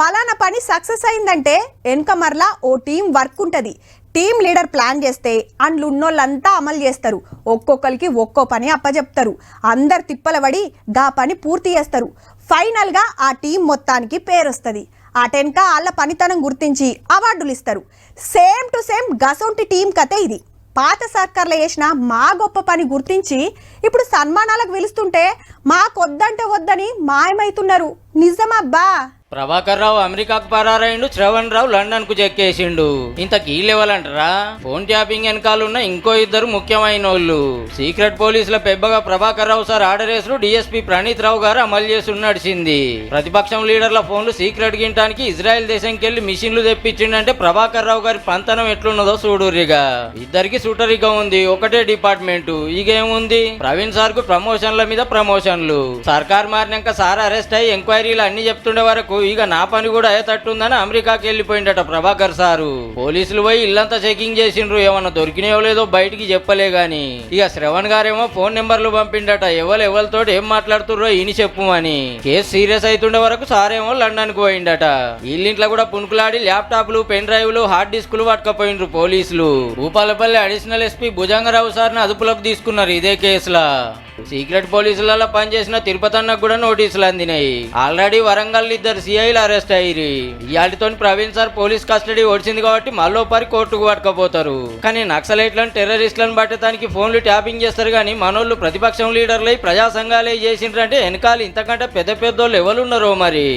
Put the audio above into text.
పలానా పని సక్సెస్ అయిందంటే వెనక మరలా ఓ టీం వర్క్ ఉంటుంది. టీం లీడర్ ప్లాన్ చేస్తే అందులో ఉన్నోళ్ళంతా అమలు చేస్తారు. ఒక్కొక్కరికి ఒక్కో పని అప్పచెప్తారు. అందరు తిప్పలబడి గా పని పూర్తి చేస్తారు. ఫైనల్గా ఆ టీం మొత్తానికి పేరు వస్తుంది. ఆ టెన్క వాళ్ళ పనితనం గుర్తించి అవార్డులు ఇస్తారు. సేమ్ టు సేమ్ గసొంటి టీం కథే ఇది. పాత సర్కార్లో చేసిన మా గొప్ప పని గుర్తించి ఇప్పుడు సన్మానాలకు పిలుస్తుంటే మాకొద్దంటే వద్దని మాయమైతున్నారు. నిజమబ్బా? ప్రభాకర్ రావు అమెరికాకు పరారైండు, శ్రవణ్ రావు లండన్ కు చెక్కేసిండు. ఇంత కీ లెవెల్ అంటారా? ఫోన్ ట్యాపింగ్ వెనకాలన్న ఇంకో ఇద్దరు ముఖ్యమైన వాళ్ళు. సీక్రెట్ పోలీసుల పెబ్బగా Prabhakar Rao sir order వేసుడు DSP Praneeth రావు గారు అమలు చేసి నడిచింది. ప్రతిపక్షం లీడర్ల ఫోన్లు సీక్రెట్ గింటానికి ఇజ్రాయెల్ దేశంకి వెళ్లి మిషన్లు తెప్పించిండంటే ప్రభాకర్ రావు గారి పంతనం ఎట్లున్నదో చూడురిగా. ఇద్దరికి సూటరిగా ఉంది, ఒకటే డిపార్ట్మెంట్. ఇగేముంది, ప్రవీణ్ సార్ కు ప్రమోషన్ల మీద ప్రమోషన్లు. సర్కార్ మారినాక సార్ అరెస్ట్ అయ్యి ఎంక్వైరీలు అన్ని చెప్తుండే వరకు ఇక నా పని కూడా అయ్యేటట్టుందని అమెరికాకి వెళ్ళిపోయిందట ప్రభాకర్ సారు. పోలీసులు పోయి ఇల్లంతా చెకింగ్ చేసిండ్రు. ఏమన్నా దొరికినాయో లేదో బయటికి చెప్పలే గాని. ఇక శ్రవణ్ గారేమో ఫోన్ నెంబర్లు పంపిండట. ఎవరితో ఏం మాట్లాడుతుర్రో ఈయన చెప్పుమని. కేసు సీరియస్ అవుతుండే వరకు సారేమో లండన్ కు పోయిండట. వీళ్ళింట్లో కూడా పుణుకులాడి ల్యాప్టాప్లు, పెన్ డ్రైవ్లు, హార్డ్ డిస్కులు పట్టుకపోయిండ్రు పోలీసులు. భూపాలపల్లి అడిషనల్ ఎస్పీ భుజంగరావు సార్ని అదుపులోకి తీసుకున్నారు ఇదే కేసులా. సీక్రెట్ పోలీసులలో పనిచేసిన తిరుపతి అన్నకు కూడా నోటీసులు అందినాయి. ఆల్రెడీ వరంగల్ ఇద్దరు సిఐలు అరెస్ట్ అయ్యి ఇయాటితో ప్రవీణ్ సార్ పోలీస్ కస్టడీ వచ్చింది కాబట్టి మళ్ళోపారి కోర్టుకు పట్టుకపోతారు. కానీ నక్సలైట్లను, టెర్రరిస్టులను పట్టడానికి ఫోన్లు ట్యాపింగ్ చేస్తారు. కానీ మనోళ్ళు ప్రతిపక్షం లీడర్లై ప్రజా సంఘాలే చేసిండ్రంటే వెనకాల ఇంతకంటే పెద్ద పెద్దోళ్ళు ఎవరున్నారో మరి.